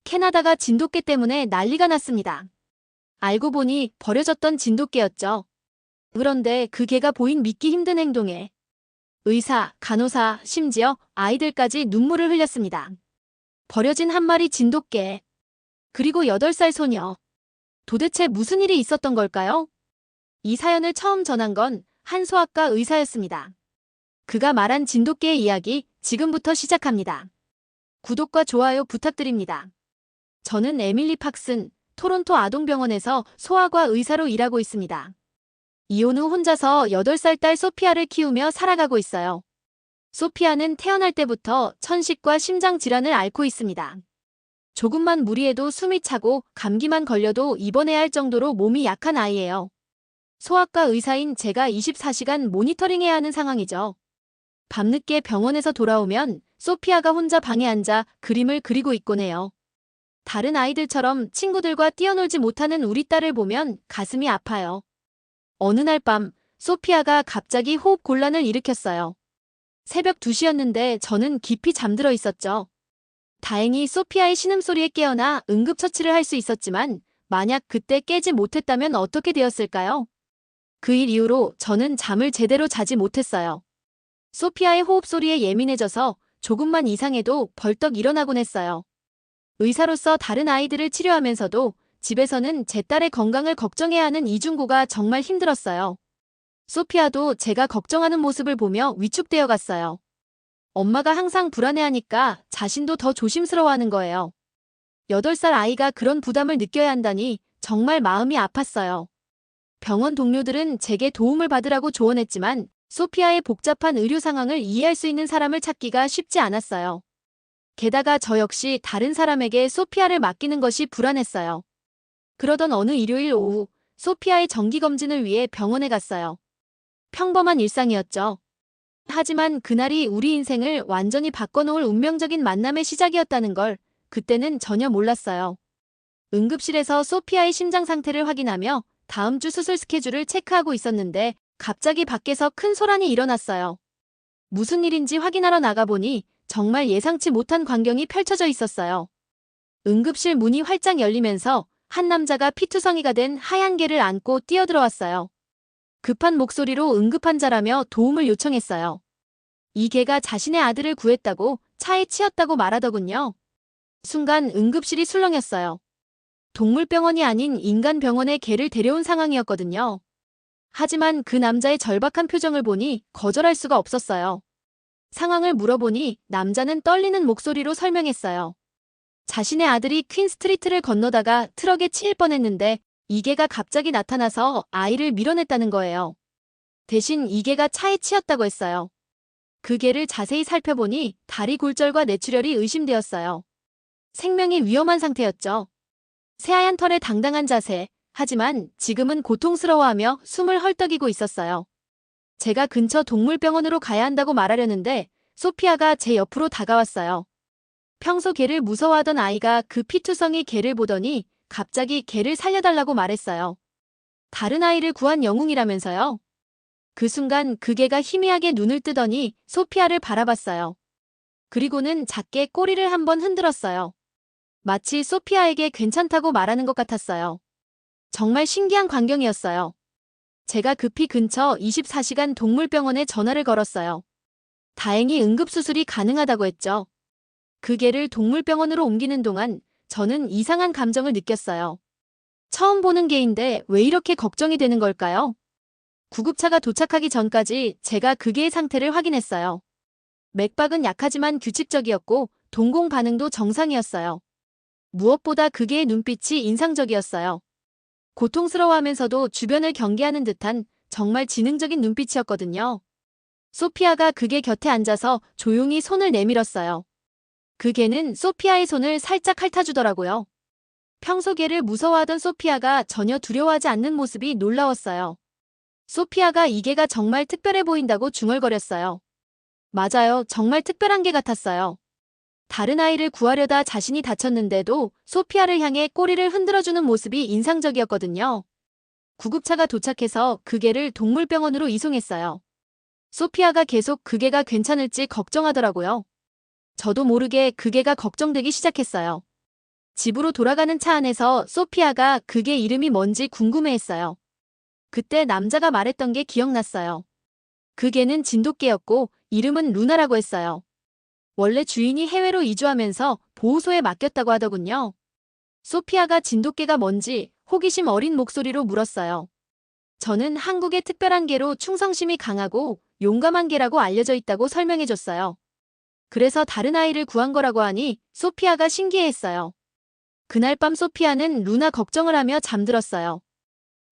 캐나다가 진돗개 때문에 난리가 났습니다. 알고 보니 버려졌던 진돗개였죠. 그런데 그 개가 보인 믿기 힘든 행동에 의사, 간호사, 심지어 아이들까지 눈물을 흘렸습니다. 버려진 한 마리 진돗개, 그리고 8살 소녀. 도대체 무슨 일이 있었던 걸까요? 이 사연을 처음 전한 건 한 소아과 의사였습니다. 그가 말한 진돗개의 이야기 지금부터 시작합니다. 구독과 좋아요 부탁드립니다. 저는 에밀리 팍슨, 토론토 아동병원에서 소아과 의사로 일하고 있습니다. 이혼 후 혼자서 8살 딸 소피아를 키우며 살아가고 있어요. 소피아는 태어날 때부터 천식과 심장 질환을 앓고 있습니다. 조금만 무리해도 숨이 차고 감기만 걸려도 입원해야 할 정도로 몸이 약한 아이예요. 소아과 의사인 제가 24시간 모니터링해야 하는 상황이죠. 밤늦게 병원에서 돌아오면 소피아가 혼자 방에 앉아 그림을 그리고 있곤 해요. 다른 아이들처럼 친구들과 뛰어놀지 못하는 우리 딸을 보면 가슴이 아파요. 어느 날 밤, 소피아가 갑자기 호흡 곤란을 일으켰어요. 새벽 2시였는데 저는 깊이 잠들어 있었죠. 다행히 소피아의 신음소리에 깨어나 응급처치를 할 수 있었지만 만약 그때 깨지 못했다면 어떻게 되었을까요? 그 일 이후로 저는 잠을 제대로 자지 못했어요. 소피아의 호흡소리에 예민해져서 조금만 이상해도 벌떡 일어나곤 했어요. 의사로서 다른 아이들을 치료하면서도 집에서는 제 딸의 건강을 걱정해야 하는 이중고가 정말 힘들었어요. 소피아도 제가 걱정하는 모습을 보며 위축되어 갔어요. 엄마가 항상 불안해하니까 자신도 더 조심스러워하는 거예요. 8살 아이가 그런 부담을 느껴야 한다니 정말 마음이 아팠어요. 병원 동료들은 제게 도움을 받으라고 조언했지만 소피아의 복잡한 의료 상황을 이해할 수 있는 사람을 찾기가 쉽지 않았어요. 게다가 저 역시 다른 사람에게 소피아를 맡기는 것이 불안했어요. 그러던 어느 일요일 오후, 소피아의 정기검진을 위해 병원에 갔어요. 평범한 일상이었죠. 하지만 그날이 우리 인생을 완전히 바꿔놓을 운명적인 만남의 시작이었다는 걸 그때는 전혀 몰랐어요. 응급실에서 소피아의 심장 상태를 확인하며 다음 주 수술 스케줄을 체크하고 있었는데 갑자기 밖에서 큰 소란이 일어났어요. 무슨 일인지 확인하러 나가보니 정말 예상치 못한 광경이 펼쳐져 있었어요. 응급실 문이 활짝 열리면서 한 남자가 피투성이가 된 하얀 개를 안고 뛰어들어왔어요. 급한 목소리로 응급환자라며 도움을 요청했어요. 이 개가 자신의 아들을 구했다고 차에 치였다고 말하더군요. 순간 응급실이 술렁였어요. 동물병원이 아닌 인간병원에 개를 데려온 상황이었거든요. 하지만 그 남자의 절박한 표정을 보니 거절할 수가 없었어요. 상황을 물어보니 남자는 떨리는 목소리로 설명했어요. 자신의 아들이 퀸스트리트를 건너다가 트럭에 치일 뻔했는데 이 개가 갑자기 나타나서 아이를 밀어냈다는 거예요. 대신 이 개가 차에 치였다고 했어요. 그 개를 자세히 살펴보니 다리 골절과 뇌출혈이 의심되었어요. 생명이 위험한 상태였죠. 새하얀 털에 당당한 자세, 하지만 지금은 고통스러워하며 숨을 헐떡이고 있었어요. 제가 근처 동물병원으로 가야 한다고 말하려는데 소피아가 제 옆으로 다가왔어요. 평소 개를 무서워하던 아이가 그 피투성이 개를 보더니 갑자기 개를 살려달라고 말했어요. 다른 아이를 구한 영웅이라면서요. 그 순간 그 개가 희미하게 눈을 뜨더니 소피아를 바라봤어요. 그리고는 작게 꼬리를 한번 흔들었어요. 마치 소피아에게 괜찮다고 말하는 것 같았어요. 정말 신기한 광경이었어요. 제가 급히 근처 24시간 동물병원에 전화를 걸었어요. 다행히 응급수술이 가능하다고 했죠. 그 개를 동물병원으로 옮기는 동안 저는 이상한 감정을 느꼈어요. 처음 보는 개인데 왜 이렇게 걱정이 되는 걸까요? 구급차가 도착하기 전까지 제가 그 개의 상태를 확인했어요. 맥박은 약하지만 규칙적이었고 동공 반응도 정상이었어요. 무엇보다 그 개의 눈빛이 인상적이었어요. 고통스러워하면서도 주변을 경계하는 듯한 정말 지능적인 눈빛이었거든요. 소피아가 그 개 곁에 앉아서 조용히 손을 내밀었어요. 그 개는 소피아의 손을 살짝 핥아주더라고요. 평소 개를 무서워하던 소피아가 전혀 두려워하지 않는 모습이 놀라웠어요. 소피아가 이 개가 정말 특별해 보인다고 중얼거렸어요. 맞아요, 정말 특별한 개 같았어요. 다른 아이를 구하려다 자신이 다쳤는데도 소피아를 향해 꼬리를 흔들어주는 모습이 인상적이었거든요. 구급차가 도착해서 그 개를 동물병원으로 이송했어요. 소피아가 계속 그 개가 괜찮을지 걱정하더라고요. 저도 모르게 그 개가 걱정되기 시작했어요. 집으로 돌아가는 차 안에서 소피아가 그게 이름이 뭔지 궁금해했어요. 그때 남자가 말했던 게 기억났어요. 그 개는 진돗개였고 이름은 루나라고 했어요. 원래 주인이 해외로 이주하면서 보호소에 맡겼다고 하더군요. 소피아가 진돗개가 뭔지 호기심 어린 목소리로 물었어요. 저는 한국의 특별한 개로 충성심이 강하고 용감한 개라고 알려져 있다고 설명해줬어요. 그래서 다른 아이를 구한 거라고 하니 소피아가 신기해했어요. 그날 밤 소피아는 루나 걱정을 하며 잠들었어요.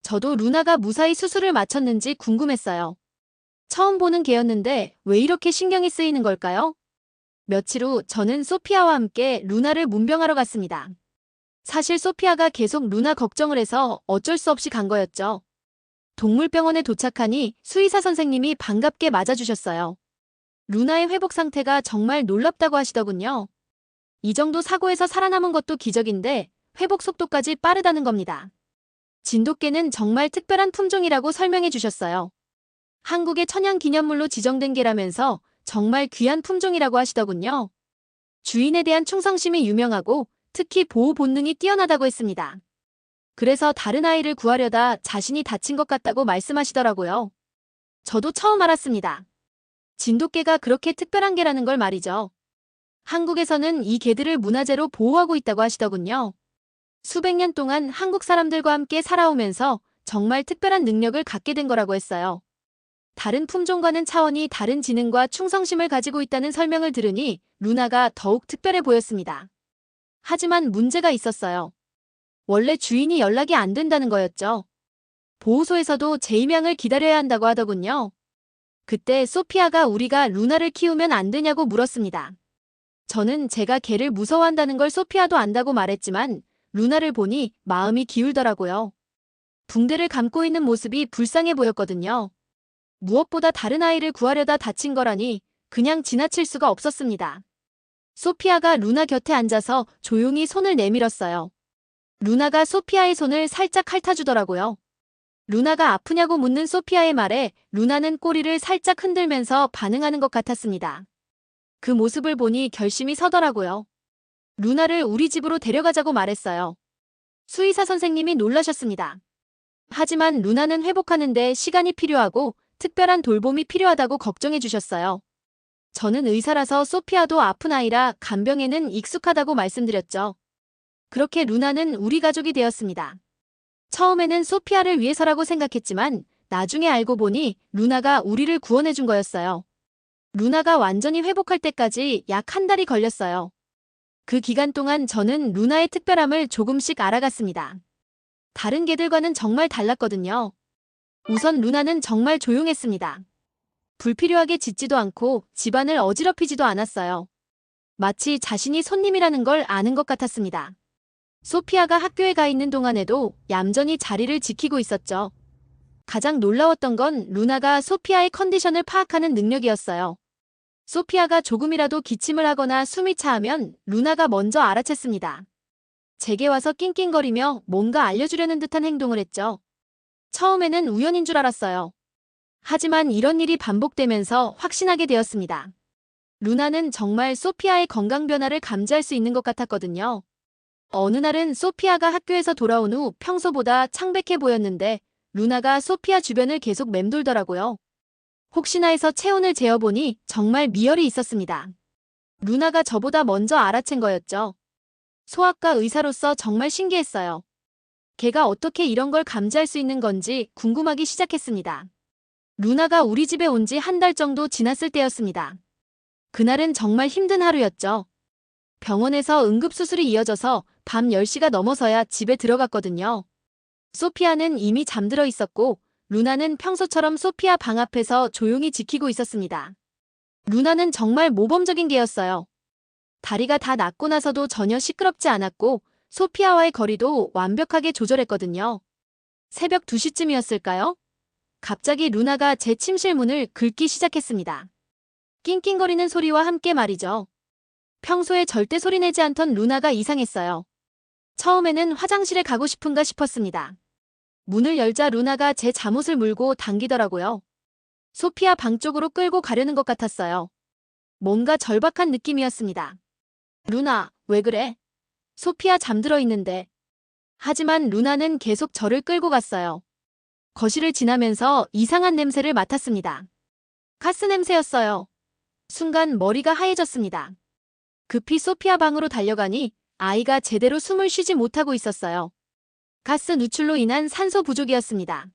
저도 루나가 무사히 수술을 마쳤는지 궁금했어요. 처음 보는 개였는데 왜 이렇게 신경이 쓰이는 걸까요? 며칠 후 저는 소피아와 함께 루나를 문병하러 갔습니다. 사실 소피아가 계속 루나 걱정을 해서 어쩔 수 없이 간 거였죠. 동물병원에 도착하니 수의사 선생님이 반갑게 맞아주셨어요. 루나의 회복 상태가 정말 놀랍다고 하시더군요. 이 정도 사고에서 살아남은 것도 기적인데 회복 속도까지 빠르다는 겁니다. 진돗개는 정말 특별한 품종이라고 설명해 주셨어요. 한국의 천연기념물로 지정된 개라면서 정말 귀한 품종이라고 하시더군요. 주인에 대한 충성심이 유명하고 특히 보호 본능이 뛰어나다고 했습니다. 그래서 다른 아이를 구하려다 자신이 다친 것 같다고 말씀하시더라고요. 저도 처음 알았습니다. 진돗개가 그렇게 특별한 개라는 걸 말이죠. 한국에서는 이 개들을 문화재로 보호하고 있다고 하시더군요. 수백 년 동안 한국 사람들과 함께 살아오면서 정말 특별한 능력을 갖게 된 거라고 했어요. 다른 품종과는 차원이 다른 지능과 충성심을 가지고 있다는 설명을 들으니 루나가 더욱 특별해 보였습니다. 하지만 문제가 있었어요. 원래 주인이 연락이 안 된다는 거였죠. 보호소에서도 재임양을 기다려야 한다고 하더군요. 그때 소피아가 우리가 루나를 키우면 안 되냐고 물었습니다. 저는 제가 개를 무서워한다는 걸 소피아도 안다고 말했지만 루나를 보니 마음이 기울더라고요. 붕대를 감고 있는 모습이 불쌍해 보였거든요. 무엇보다 다른 아이를 구하려다 다친 거라니 그냥 지나칠 수가 없었습니다. 소피아가 루나 곁에 앉아서 조용히 손을 내밀었어요. 루나가 소피아의 손을 살짝 핥아주더라고요. 루나가 아프냐고 묻는 소피아의 말에 루나는 꼬리를 살짝 흔들면서 반응하는 것 같았습니다. 그 모습을 보니 결심이 서더라고요. 루나를 우리 집으로 데려가자고 말했어요. 수의사 선생님이 놀라셨습니다. 하지만 루나는 회복하는데 시간이 필요하고 특별한 돌봄이 필요하다고 걱정해 주셨어요. 저는 의사라서 소피아도 아픈 아이라 간병에는 익숙하다고 말씀드렸죠. 그렇게 루나는 우리 가족이 되었습니다. 처음에는 소피아를 위해서라고 생각했지만 나중에 알고 보니 루나가 우리를 구원해 준 거였어요. 루나가 완전히 회복할 때까지 약 한 달이 걸렸어요. 그 기간 동안 저는 루나의 특별함을 조금씩 알아갔습니다. 다른 개들과는 정말 달랐거든요. 우선 루나는 정말 조용했습니다. 불필요하게 짖지도 않고 집안을 어지럽히지도 않았어요. 마치 자신이 손님이라는 걸 아는 것 같았습니다. 소피아가 학교에 가 있는 동안에도 얌전히 자리를 지키고 있었죠. 가장 놀라웠던 건 루나가 소피아의 컨디션을 파악하는 능력이었어요. 소피아가 조금이라도 기침을 하거나 숨이 차하면 루나가 먼저 알아챘습니다. 제게 와서 낑낑거리며 뭔가 알려주려는 듯한 행동을 했죠. 처음에는 우연인 줄 알았어요. 하지만 이런 일이 반복되면서 확신하게 되었습니다. 루나는 정말 소피아의 건강 변화를 감지할 수 있는 것 같았거든요. 어느 날은 소피아가 학교에서 돌아온 후 평소보다 창백해 보였는데 루나가 소피아 주변을 계속 맴돌더라고요. 혹시나 해서 체온을 재어보니 정말 미열이 있었습니다. 루나가 저보다 먼저 알아챈 거였죠. 소아과 의사로서 정말 신기했어요. 걔가 어떻게 이런 걸 감지할 수 있는 건지 궁금하기 시작했습니다. 루나가 우리 집에 온 지 한 달 정도 지났을 때였습니다. 그날은 정말 힘든 하루였죠. 병원에서 응급수술이 이어져서 밤 10시가 넘어서야 집에 들어갔거든요. 소피아는 이미 잠들어 있었고 루나는 평소처럼 소피아 방 앞에서 조용히 지키고 있었습니다. 루나는 정말 모범적인 개였어요. 다리가 다 낫고 나서도 전혀 시끄럽지 않았고 소피아와의 거리도 완벽하게 조절했거든요. 새벽 2시쯤이었을까요? 갑자기 루나가 제 침실 문을 긁기 시작했습니다. 낑낑거리는 소리와 함께 말이죠. 평소에 절대 소리내지 않던 루나가 이상했어요. 처음에는 화장실에 가고 싶은가 싶었습니다. 문을 열자 루나가 제 잠옷을 물고 당기더라고요. 소피아 방 쪽으로 끌고 가려는 것 같았어요. 뭔가 절박한 느낌이었습니다. 루나, 왜 그래? 소피아 잠들어 있는데. 하지만 루나는 계속 저를 끌고 갔어요. 거실을 지나면서 이상한 냄새를 맡았습니다. 가스 냄새였어요. 순간 머리가 하얘졌습니다. 급히 소피아 방으로 달려가니 아이가 제대로 숨을 쉬지 못하고 있었어요. 가스 누출로 인한 산소 부족이었습니다.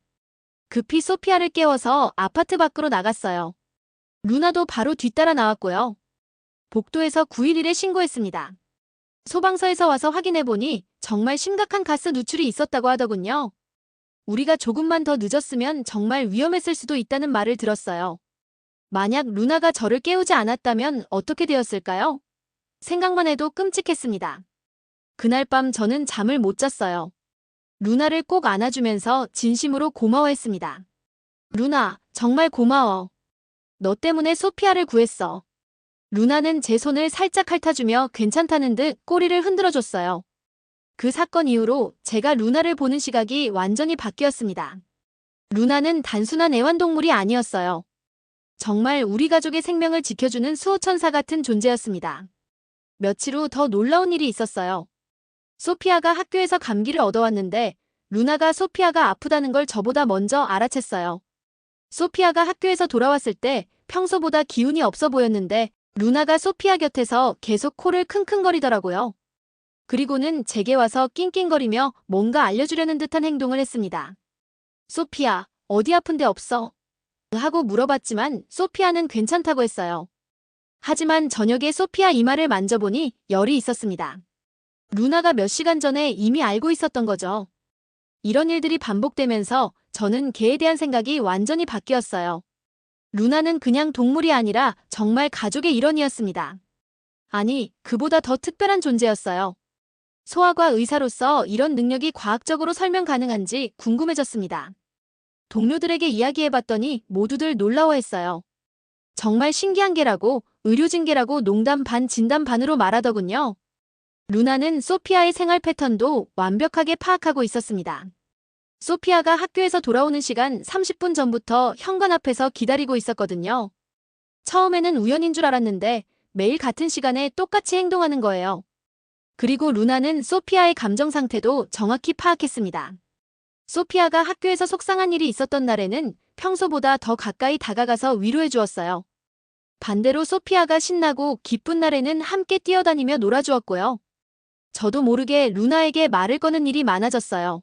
급히 소피아를 깨워서 아파트 밖으로 나갔어요. 루나도 바로 뒤따라 나왔고요. 복도에서 911에 신고했습니다. 소방서에서 와서 확인해보니 정말 심각한 가스 누출이 있었다고 하더군요. 우리가 조금만 더 늦었으면 정말 위험했을 수도 있다는 말을 들었어요. 만약 루나가 저를 깨우지 않았다면 어떻게 되었을까요? 생각만 해도 끔찍했습니다. 그날 밤 저는 잠을 못 잤어요. 루나를 꼭 안아주면서 진심으로 고마워했습니다. 루나, 정말 고마워. 너 때문에 소피아를 구했어. 루나는 제 손을 살짝 핥아주며 괜찮다는 듯 꼬리를 흔들어줬어요. 그 사건 이후로 제가 루나를 보는 시각이 완전히 바뀌었습니다. 루나는 단순한 애완동물이 아니었어요. 정말 우리 가족의 생명을 지켜주는 수호천사 같은 존재였습니다. 며칠 후 더 놀라운 일이 있었어요. 소피아가 학교에서 감기를 얻어왔는데 루나가 소피아가 아프다는 걸 저보다 먼저 알아챘어요. 소피아가 학교에서 돌아왔을 때 평소보다 기운이 없어 보였는데 루나가 소피아 곁에서 계속 코를 킁킁거리더라고요. 그리고는 제게 와서 낑낑거리며 뭔가 알려주려는 듯한 행동을 했습니다. 소피아, 어디 아픈 데 없어? 하고 물어봤지만 소피아는 괜찮다고 했어요. 하지만 저녁에 소피아 이마를 만져보니 열이 있었습니다. 루나가 몇 시간 전에 이미 알고 있었던 거죠. 이런 일들이 반복되면서 저는 개에 대한 생각이 완전히 바뀌었어요. 루나는 그냥 동물이 아니라 정말 가족의 일원이었습니다. 아니, 그보다 더 특별한 존재였어요. 소아과 의사로서 이런 능력이 과학적으로 설명 가능한지 궁금해졌습니다. 동료들에게 이야기해봤더니 모두들 놀라워했어요. 정말 신기한 개라고, 의료진 개라고 농담 반 진담 반으로 말하더군요. 루나는 소피아의 생활 패턴도 완벽하게 파악하고 있었습니다. 소피아가 학교에서 돌아오는 시간 30분 전부터 현관 앞에서 기다리고 있었거든요. 처음에는 우연인 줄 알았는데 매일 같은 시간에 똑같이 행동하는 거예요. 그리고 루나는 소피아의 감정 상태도 정확히 파악했습니다. 소피아가 학교에서 속상한 일이 있었던 날에는 평소보다 더 가까이 다가가서 위로해 주었어요. 반대로 소피아가 신나고 기쁜 날에는 함께 뛰어다니며 놀아주었고요. 저도 모르게 루나에게 말을 거는 일이 많아졌어요.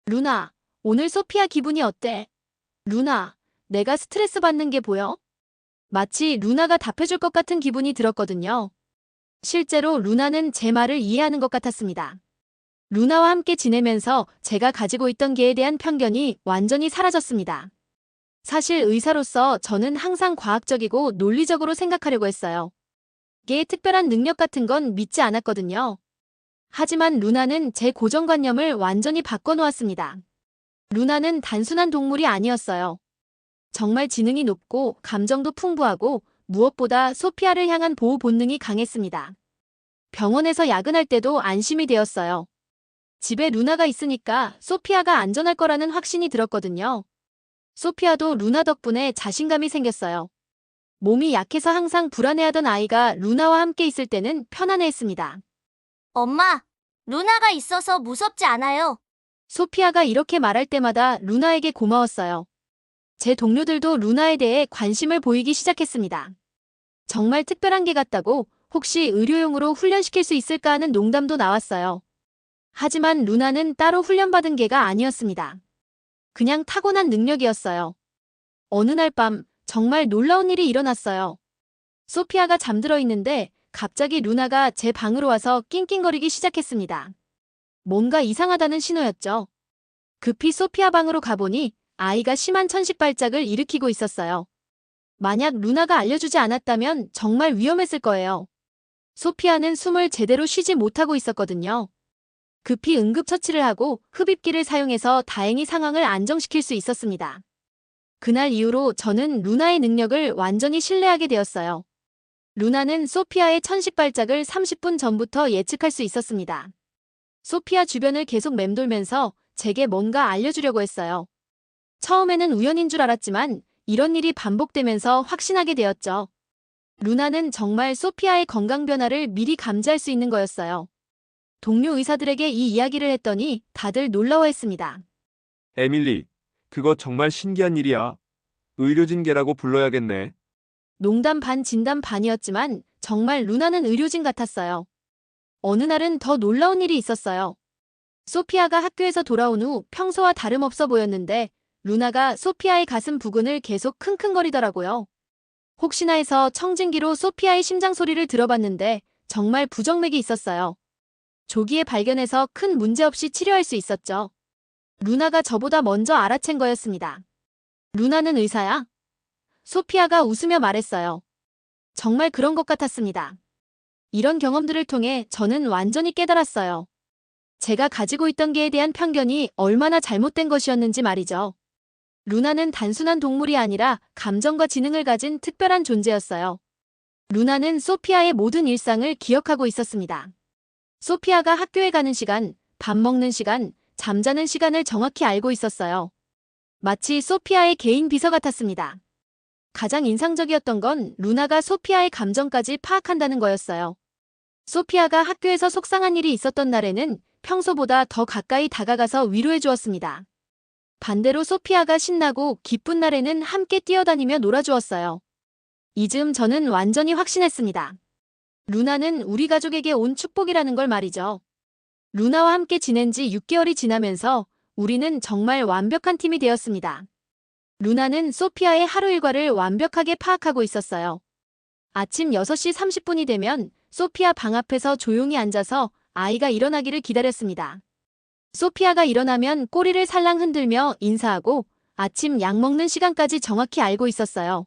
루나, 오늘 소피아 기분이 어때? 루나, 내가 스트레스 받는 게 보여? 마치 루나가 답해줄 것 같은 기분이 들었거든요. 실제로 루나는 제 말을 이해하는 것 같았습니다. 루나와 함께 지내면서 제가 가지고 있던 개에 대한 편견이 완전히 사라졌습니다. 사실 의사로서 저는 항상 과학적이고 논리적으로 생각하려고 했어요. 개의 특별한 능력 같은 건 믿지 않았거든요. 하지만 루나는 제 고정관념을 완전히 바꿔놓았습니다. 루나는 단순한 동물이 아니었어요. 정말 지능이 높고 감정도 풍부하고 무엇보다 소피아를 향한 보호 본능이 강했습니다. 병원에서 야근할 때도 안심이 되었어요. 집에 루나가 있으니까 소피아가 안전할 거라는 확신이 들었거든요. 소피아도 루나 덕분에 자신감이 생겼어요. 몸이 약해서 항상 불안해하던 아이가 루나와 함께 있을 때는 편안해했습니다. 엄마, 루나가 있어서 무섭지 않아요. 소피아가 이렇게 말할 때마다 루나에게 고마웠어요. 제 동료들도 루나에 대해 관심을 보이기 시작했습니다. 정말 특별한 개 같다고 혹시 의료용으로 훈련시킬 수 있을까 하는 농담도 나왔어요. 하지만 루나는 따로 훈련받은 개가 아니었습니다. 그냥 타고난 능력이었어요. 어느 날 밤 정말 놀라운 일이 일어났어요. 소피아가 잠들어 있는데 갑자기 루나가 제 방으로 와서 낑낑거리기 시작했습니다. 뭔가 이상하다는 신호였죠. 급히 소피아 방으로 가보니 아이가 심한 천식 발작을 일으키고 있었어요. 만약 루나가 알려주지 않았다면 정말 위험했을 거예요. 소피아는 숨을 제대로 쉬지 못하고 있었거든요. 급히 응급처치를 하고 흡입기를 사용해서 다행히 상황을 안정시킬 수 있었습니다. 그날 이후로 저는 루나의 능력을 완전히 신뢰하게 되었어요. 루나는 소피아의 천식 발작을 30분 전부터 예측할 수 있었습니다. 소피아 주변을 계속 맴돌면서 제게 뭔가 알려주려고 했어요. 처음에는 우연인 줄 알았지만 이런 일이 반복되면서 확신하게 되었죠. 루나는 정말 소피아의 건강 변화를 미리 감지할 수 있는 거였어요. 동료 의사들에게 이 이야기를 했더니 다들 놀라워했습니다. 에밀리, 그거 정말 신기한 일이야. 의료진계라고 불러야겠네. 농담 반 진담 반이었지만 정말 루나는 의료진 같았어요. 어느 날은 더 놀라운 일이 있었어요. 소피아가 학교에서 돌아온 후 평소와 다름없어 보였는데 루나가 소피아의 가슴 부근을 계속 킁킁거리더라고요. 혹시나 해서 청진기로 소피아의 심장 소리를 들어봤는데 정말 부정맥이 있었어요. 조기에 발견해서 큰 문제 없이 치료할 수 있었죠. 루나가 저보다 먼저 알아챈 거였습니다. 루나는 의사야? 소피아가 웃으며 말했어요. 정말 그런 것 같았습니다. 이런 경험들을 통해 저는 완전히 깨달았어요. 제가 가지고 있던 개에 대한 편견이 얼마나 잘못된 것이었는지 말이죠. 루나는 단순한 동물이 아니라 감정과 지능을 가진 특별한 존재였어요. 루나는 소피아의 모든 일상을 기억하고 있었습니다. 소피아가 학교에 가는 시간, 밥 먹는 시간, 잠자는 시간을 정확히 알고 있었어요. 마치 소피아의 개인 비서 같았습니다. 가장 인상적이었던 건 루나가 소피아의 감정까지 파악한다는 거였어요. 소피아가 학교에서 속상한 일이 있었던 날에는 평소보다 더 가까이 다가가서 위로해 주었습니다. 반대로 소피아가 신나고 기쁜 날에는 함께 뛰어다니며 놀아주었어요. 이 즈음 저는 완전히 확신했습니다. 루나는 우리 가족에게 온 축복이라는 걸 말이죠. 루나와 함께 지낸 지 6개월이 지나면서 우리는 정말 완벽한 팀이 되었습니다. 루나는 소피아의 하루 일과를 완벽하게 파악하고 있었어요. 아침 6시 30분이 되면 소피아 방 앞에서 조용히 앉아서 아이가 일어나기를 기다렸습니다. 소피아가 일어나면 꼬리를 살랑 흔들며 인사하고 아침 약 먹는 시간까지 정확히 알고 있었어요.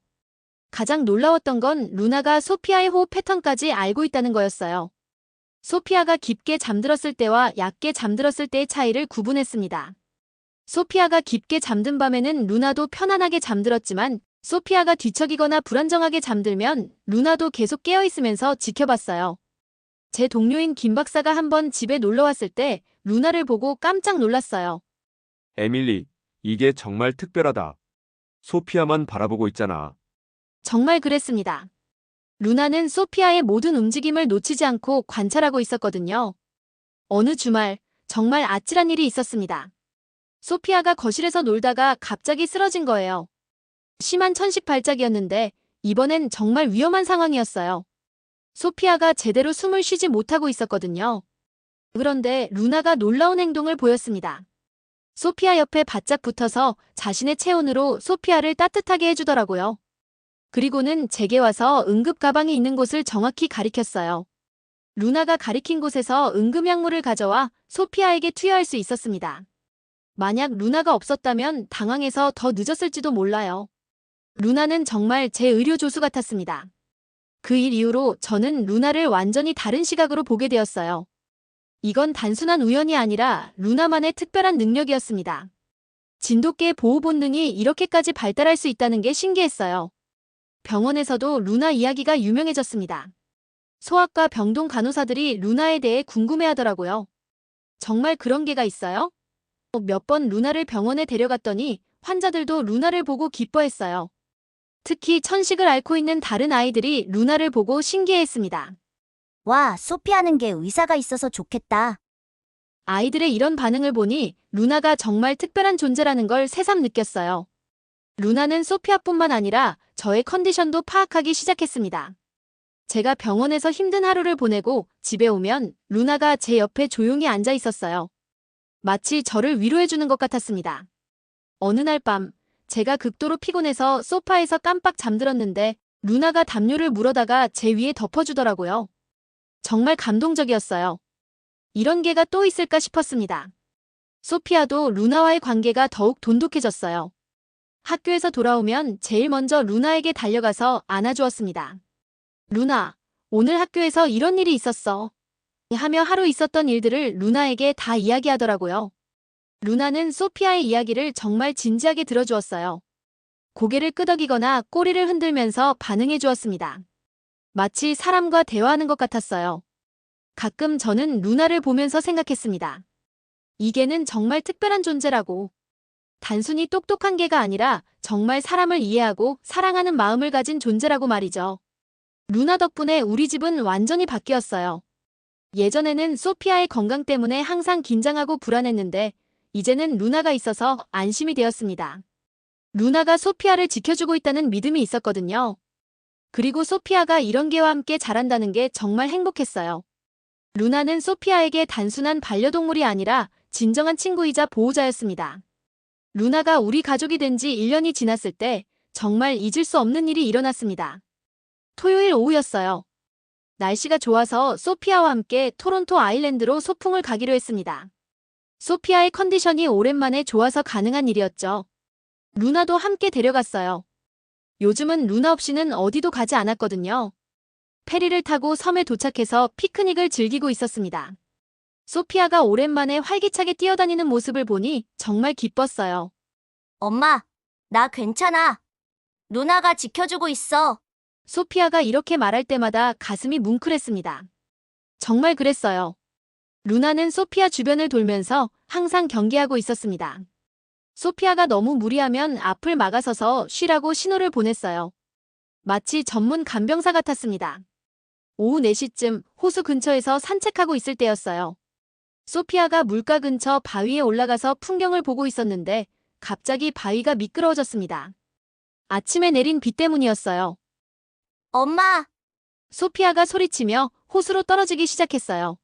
가장 놀라웠던 건 루나가 소피아의 호흡 패턴까지 알고 있다는 거였어요. 소피아가 깊게 잠들었을 때와 얕게 잠들었을 때의 차이를 구분했습니다. 소피아가 깊게 잠든 밤에는 루나도 편안하게 잠들었지만 소피아가 뒤척이거나 불안정하게 잠들면 루나도 계속 깨어있으면서 지켜봤어요. 제 동료인 김 박사가 한번 집에 놀러왔을 때 루나를 보고 깜짝 놀랐어요. 에밀리, 이게 정말 특별하다. 소피아만 바라보고 있잖아. 정말 그랬습니다. 루나는 소피아의 모든 움직임을 놓치지 않고 관찰하고 있었거든요. 어느 주말 정말 아찔한 일이 있었습니다. 소피아가 거실에서 놀다가 갑자기 쓰러진 거예요. 심한 천식 발작이었는데 이번엔 정말 위험한 상황이었어요. 소피아가 제대로 숨을 쉬지 못하고 있었거든요. 그런데 루나가 놀라운 행동을 보였습니다. 소피아 옆에 바짝 붙어서 자신의 체온으로 소피아를 따뜻하게 해주더라고요. 그리고는 제게 와서 응급 가방이 있는 곳을 정확히 가리켰어요. 루나가 가리킨 곳에서 응급약물을 가져와 소피아에게 투여할 수 있었습니다. 만약 루나가 없었다면 당황해서 더 늦었을지도 몰라요. 루나는 정말 제 의료 조수 같았습니다. 그 일 이후로 저는 루나를 완전히 다른 시각으로 보게 되었어요. 이건 단순한 우연이 아니라 루나만의 특별한 능력이었습니다. 진돗개의 보호 본능이 이렇게까지 발달할 수 있다는 게 신기했어요. 병원에서도 루나 이야기가 유명해졌습니다. 소아과 병동 간호사들이 루나에 대해 궁금해하더라고요. 정말 그런 개가 있어요? 몇 번 루나를 병원에 데려갔더니 환자들도 루나를 보고 기뻐했어요. 특히 천식을 앓고 있는 다른 아이들이 루나를 보고 신기해했습니다. 와, 소피아는 게 의사가 있어서 좋겠다. 아이들의 이런 반응을 보니 루나가 정말 특별한 존재라는 걸 새삼 느꼈어요. 루나는 소피아뿐만 아니라 저의 컨디션도 파악하기 시작했습니다. 제가 병원에서 힘든 하루를 보내고 집에 오면 루나가 제 옆에 조용히 앉아 있었어요. 마치 저를 위로해주는 것 같았습니다. 어느 날 밤, 제가 극도로 피곤해서 소파에서 깜빡 잠들었는데 루나가 담요를 물어다가 제 위에 덮어주더라고요. 정말 감동적이었어요. 이런 개가 또 있을까 싶었습니다. 소피아도 루나와의 관계가 더욱 돈독해졌어요. 학교에서 돌아오면 제일 먼저 루나에게 달려가서 안아주었습니다. 루나, 오늘 학교에서 이런 일이 있었어. 하며 하루 있었던 일들을 루나에게 다 이야기하더라고요. 루나는 소피아의 이야기를 정말 진지하게 들어주었어요. 고개를 끄덕이거나 꼬리를 흔들면서 반응해 주었습니다. 마치 사람과 대화하는 것 같았어요. 가끔 저는 루나를 보면서 생각했습니다. 이 개는 정말 특별한 존재라고. 단순히 똑똑한 개가 아니라 정말 사람을 이해하고 사랑하는 마음을 가진 존재라고 말이죠. 루나 덕분에 우리 집은 완전히 바뀌었어요. 예전에는 소피아의 건강 때문에 항상 긴장하고 불안했는데 이제는 루나가 있어서 안심이 되었습니다. 루나가 소피아를 지켜주고 있다는 믿음이 있었거든요. 그리고 소피아가 이런 개와 함께 자란다는 게 정말 행복했어요. 루나는 소피아에게 단순한 반려동물이 아니라 진정한 친구이자 보호자였습니다. 루나가 우리 가족이 된 지 1년이 지났을 때 정말 잊을 수 없는 일이 일어났습니다. 토요일 오후였어요. 날씨가 좋아서 소피아와 함께 토론토 아일랜드로 소풍을 가기로 했습니다. 소피아의 컨디션이 오랜만에 좋아서 가능한 일이었죠. 루나도 함께 데려갔어요. 요즘은 루나 없이는 어디도 가지 않았거든요. 페리를 타고 섬에 도착해서 피크닉을 즐기고 있었습니다. 소피아가 오랜만에 활기차게 뛰어다니는 모습을 보니 정말 기뻤어요. 엄마, 나 괜찮아. 루나가 지켜주고 있어. 소피아가 이렇게 말할 때마다 가슴이 뭉클했습니다. 정말 그랬어요. 루나는 소피아 주변을 돌면서 항상 경계하고 있었습니다. 소피아가 너무 무리하면 앞을 막아서서 쉬라고 신호를 보냈어요. 마치 전문 간병사 같았습니다. 오후 4시쯤 호수 근처에서 산책하고 있을 때였어요. 소피아가 물가 근처 바위에 올라가서 풍경을 보고 있었는데 갑자기 바위가 미끄러워졌습니다. 아침에 내린 비 때문이었어요. 엄마, 소피아가 소리치며 호수로 떨어지기 시작했어요.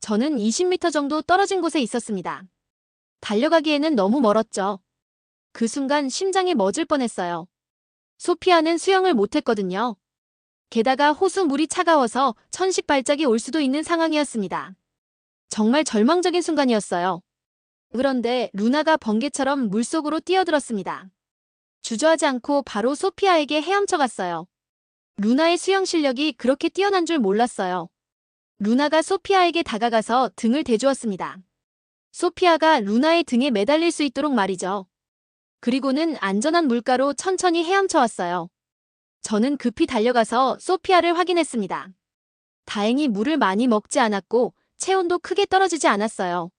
저는 20m 정도 떨어진 곳에 있었습니다. 달려가기에는 너무 멀었죠. 그 순간 심장이 멎을 뻔했어요. 소피아는 수영을 못했거든요. 게다가 호수 물이 차가워서 천식 발작이 올 수도 있는 상황이었습니다. 정말 절망적인 순간이었어요. 그런데 루나가 번개처럼 물속으로 뛰어들었습니다. 주저하지 않고 바로 소피아에게 헤엄쳐 갔어요. 루나의 수영 실력이 그렇게 뛰어난 줄 몰랐어요. 루나가 소피아에게 다가가서 등을 대주었습니다. 소피아가 루나의 등에 매달릴 수 있도록 말이죠. 그리고는 안전한 물가로 천천히 헤엄쳐 왔어요. 저는 급히 달려가서 소피아를 확인했습니다. 다행히 물을 많이 먹지 않았고 체온도 크게 떨어지지 않았어요.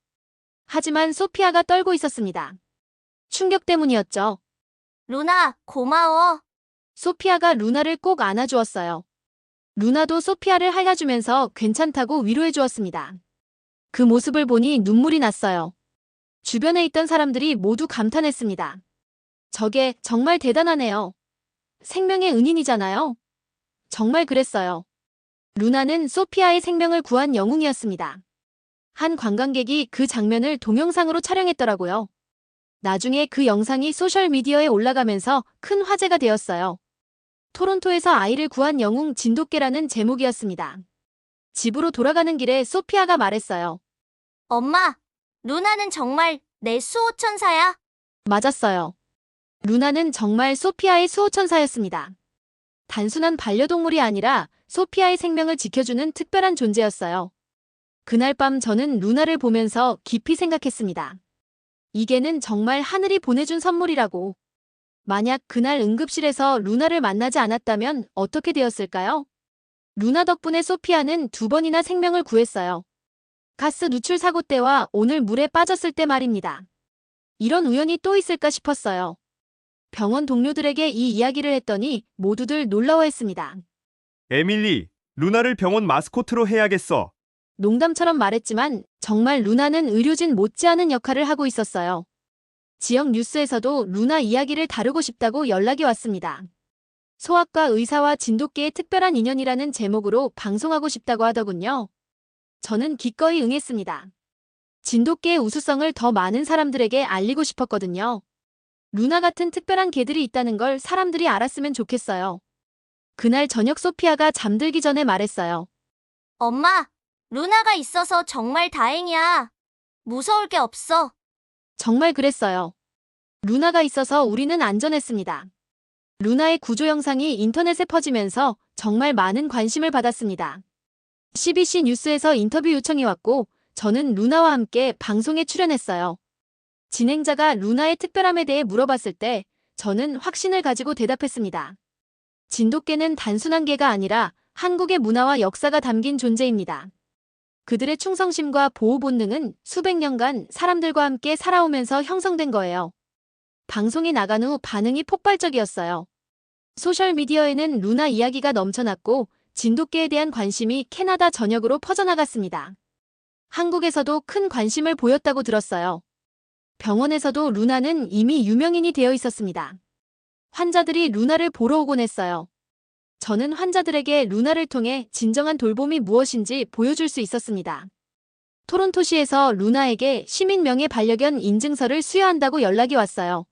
하지만 소피아가 떨고 있었습니다. 충격 때문이었죠. 루나, 고마워. 소피아가 루나를 꼭 안아주었어요. 루나도 소피아를 할아주면서 괜찮다고 위로해 주었습니다. 그 모습을 보니 눈물이 났어요. 주변에 있던 사람들이 모두 감탄했습니다. 저게 정말 대단하네요. 생명의 은인이잖아요. 정말 그랬어요. 루나는 소피아의 생명을 구한 영웅이었습니다. 한 관광객이 그 장면을 동영상으로 촬영했더라고요. 나중에 그 영상이 소셜미디어에 올라가면서 큰 화제가 되었어요. 토론토에서 아이를 구한 영웅 진돗개라는 제목이었습니다. 집으로 돌아가는 길에 소피아가 말했어요. 엄마, 루나는 정말 내 수호천사야. 맞았어요. 루나는 정말 소피아의 수호천사였습니다. 단순한 반려동물이 아니라 소피아의 생명을 지켜주는 특별한 존재였어요. 그날 밤 저는 루나를 보면서 깊이 생각했습니다. 이게는 정말 하늘이 보내준 선물이라고. 만약 그날 응급실에서 루나를 만나지 않았다면 어떻게 되었을까요? 루나 덕분에 소피아는 2번이나 생명을 구했어요. 가스 누출 사고 때와 오늘 물에 빠졌을 때 말입니다. 이런 우연이 또 있을까 싶었어요. 병원 동료들에게 이 이야기를 했더니 모두들 놀라워했습니다. 에밀리, 루나를 병원 마스코트로 해야겠어. 농담처럼 말했지만 정말 루나는 의료진 못지않은 역할을 하고 있었어요. 지역 뉴스에서도 루나 이야기를 다루고 싶다고 연락이 왔습니다. 소아과 의사와 진돗개의 특별한 인연이라는 제목으로 방송하고 싶다고 하더군요. 저는 기꺼이 응했습니다. 진돗개의 우수성을 더 많은 사람들에게 알리고 싶었거든요. 루나 같은 특별한 개들이 있다는 걸 사람들이 알았으면 좋겠어요. 그날 저녁 소피아가 잠들기 전에 말했어요. 엄마, 루나가 있어서 정말 다행이야. 무서울 게 없어. 정말 그랬어요. 루나가 있어서 우리는 안전했습니다. 루나의 구조 영상이 인터넷에 퍼지면서 정말 많은 관심을 받았습니다. CBC 뉴스에서 인터뷰 요청이 왔고 저는 루나와 함께 방송에 출연했어요. 진행자가 루나의 특별함에 대해 물어봤을 때 저는 확신을 가지고 대답했습니다. 진돗개는 단순한 개가 아니라 한국의 문화와 역사가 담긴 존재입니다. 그들의 충성심과 보호 본능은 수백 년간 사람들과 함께 살아오면서 형성된 거예요. 방송이 나간 후 반응이 폭발적이었어요. 소셜미디어에는 루나 이야기가 넘쳐났고 진돗개에 대한 관심이 캐나다 전역으로 퍼져나갔습니다. 한국에서도 큰 관심을 보였다고 들었어요. 병원에서도 루나는 이미 유명인이 되어 있었습니다. 환자들이 루나를 보러 오곤 했어요. 저는 환자들에게 루나를 통해 진정한 돌봄이 무엇인지 보여줄 수 있었습니다. 토론토시에서 루나에게 시민명예 반려견 인증서를 수여한다고 연락이 왔어요.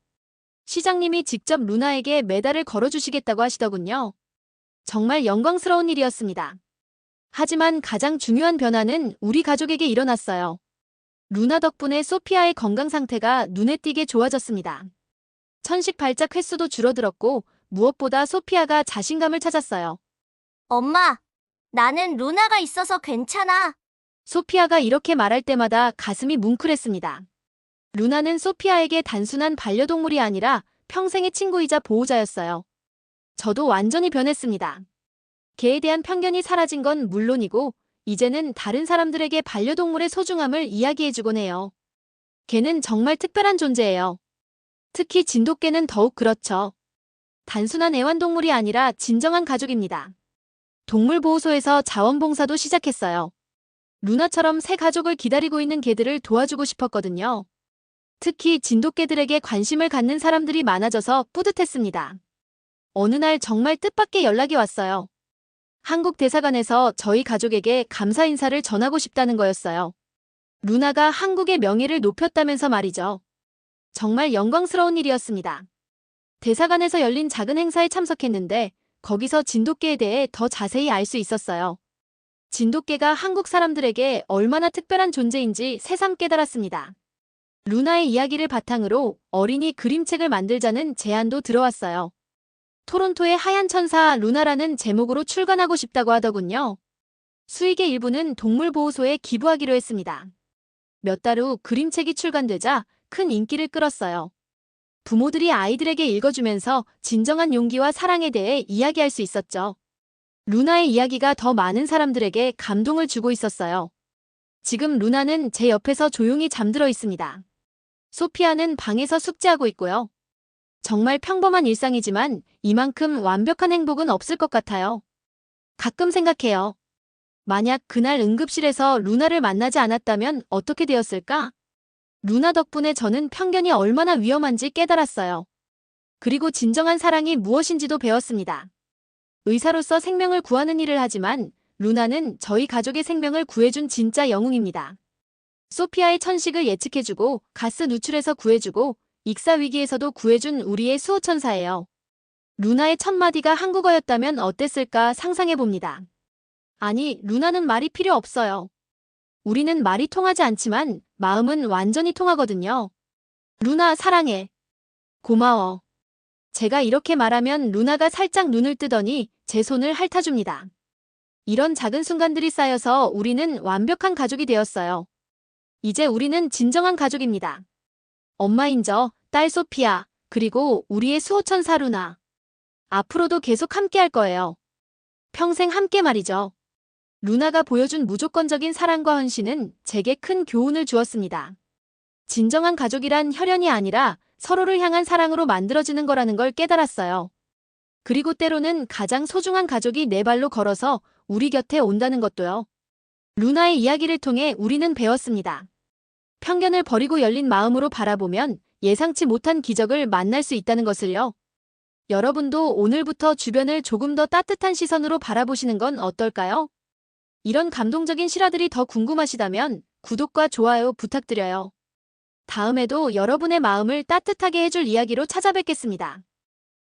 시장님이 직접 루나에게 메달을 걸어주시겠다고 하시더군요. 정말 영광스러운 일이었습니다. 하지만 가장 중요한 변화는 우리 가족에게 일어났어요. 루나 덕분에 소피아의 건강 상태가 눈에 띄게 좋아졌습니다. 천식 발작 횟수도 줄어들었고 무엇보다 소피아가 자신감을 찾았어요. 엄마, 나는 루나가 있어서 괜찮아. 소피아가 이렇게 말할 때마다 가슴이 뭉클했습니다. 루나는 소피아에게 단순한 반려동물이 아니라 평생의 친구이자 보호자였어요. 저도 완전히 변했습니다. 개에 대한 편견이 사라진 건 물론이고 이제는 다른 사람들에게 반려동물의 소중함을 이야기해주곤 해요. 개는 정말 특별한 존재예요. 특히 진돗개는 더욱 그렇죠. 단순한 애완동물이 아니라 진정한 가족입니다. 동물보호소에서 자원봉사도 시작했어요. 루나처럼 새 가족을 기다리고 있는 개들을 도와주고 싶었거든요. 특히 진돗개들에게 관심을 갖는 사람들이 많아져서 뿌듯했습니다. 어느 날 정말 뜻밖의 연락이 왔어요. 한국 대사관에서 저희 가족에게 감사 인사를 전하고 싶다는 거였어요. 루나가 한국의 명예를 높였다면서 말이죠. 정말 영광스러운 일이었습니다. 대사관에서 열린 작은 행사에 참석했는데 거기서 진돗개에 대해 더 자세히 알 수 있었어요. 진돗개가 한국 사람들에게 얼마나 특별한 존재인지 새삼 깨달았습니다. 루나의 이야기를 바탕으로 어린이 그림책을 만들자는 제안도 들어왔어요. 토론토의 하얀 천사 루나라는 제목으로 출간하고 싶다고 하더군요. 수익의 일부는 동물보호소에 기부하기로 했습니다. 몇 달 후 그림책이 출간되자 큰 인기를 끌었어요. 부모들이 아이들에게 읽어주면서 진정한 용기와 사랑에 대해 이야기할 수 있었죠. 루나의 이야기가 더 많은 사람들에게 감동을 주고 있었어요. 지금 루나는 제 옆에서 조용히 잠들어 있습니다. 소피아는 방에서 숙제하고 있고요. 정말 평범한 일상이지만 이만큼 완벽한 행복은 없을 것 같아요. 가끔 생각해요. 만약 그날 응급실에서 루나를 만나지 않았다면 어떻게 되었을까? 루나 덕분에 저는 편견이 얼마나 위험한지 깨달았어요. 그리고 진정한 사랑이 무엇인지도 배웠습니다. 의사로서 생명을 구하는 일을 하지만 루나는 저희 가족의 생명을 구해준 진짜 영웅입니다. 소피아의 천식을 예측해주고 가스 누출에서 구해주고 익사 위기에서도 구해준 우리의 수호천사예요. 루나의 첫 마디가 한국어였다면 어땠을까 상상해봅니다. 아니, 루나는 말이 필요 없어요. 우리는 말이 통하지 않지만 마음은 완전히 통하거든요. 루나 사랑해. 고마워. 제가 이렇게 말하면 루나가 살짝 눈을 뜨더니 제 손을 핥아줍니다. 이런 작은 순간들이 쌓여서 우리는 완벽한 가족이 되었어요. 이제 우리는 진정한 가족입니다. 엄마인 딸 소피아, 그리고 우리의 수호천사 루나. 앞으로도 계속 함께 할 거예요. 평생 함께 말이죠. 루나가 보여준 무조건적인 사랑과 헌신은 제게 큰 교훈을 주었습니다. 진정한 가족이란 혈연이 아니라 서로를 향한 사랑으로 만들어지는 거라는 걸 깨달았어요. 그리고 때로는 가장 소중한 가족이 내 발로 걸어서 우리 곁에 온다는 것도요. 루나의 이야기를 통해 우리는 배웠습니다. 편견을 버리고 열린 마음으로 바라보면 예상치 못한 기적을 만날 수 있다는 것을요. 여러분도 오늘부터 주변을 조금 더 따뜻한 시선으로 바라보시는 건 어떨까요? 이런 감동적인 실화들이 더 궁금하시다면 구독과 좋아요 부탁드려요. 다음에도 여러분의 마음을 따뜻하게 해줄 이야기로 찾아뵙겠습니다.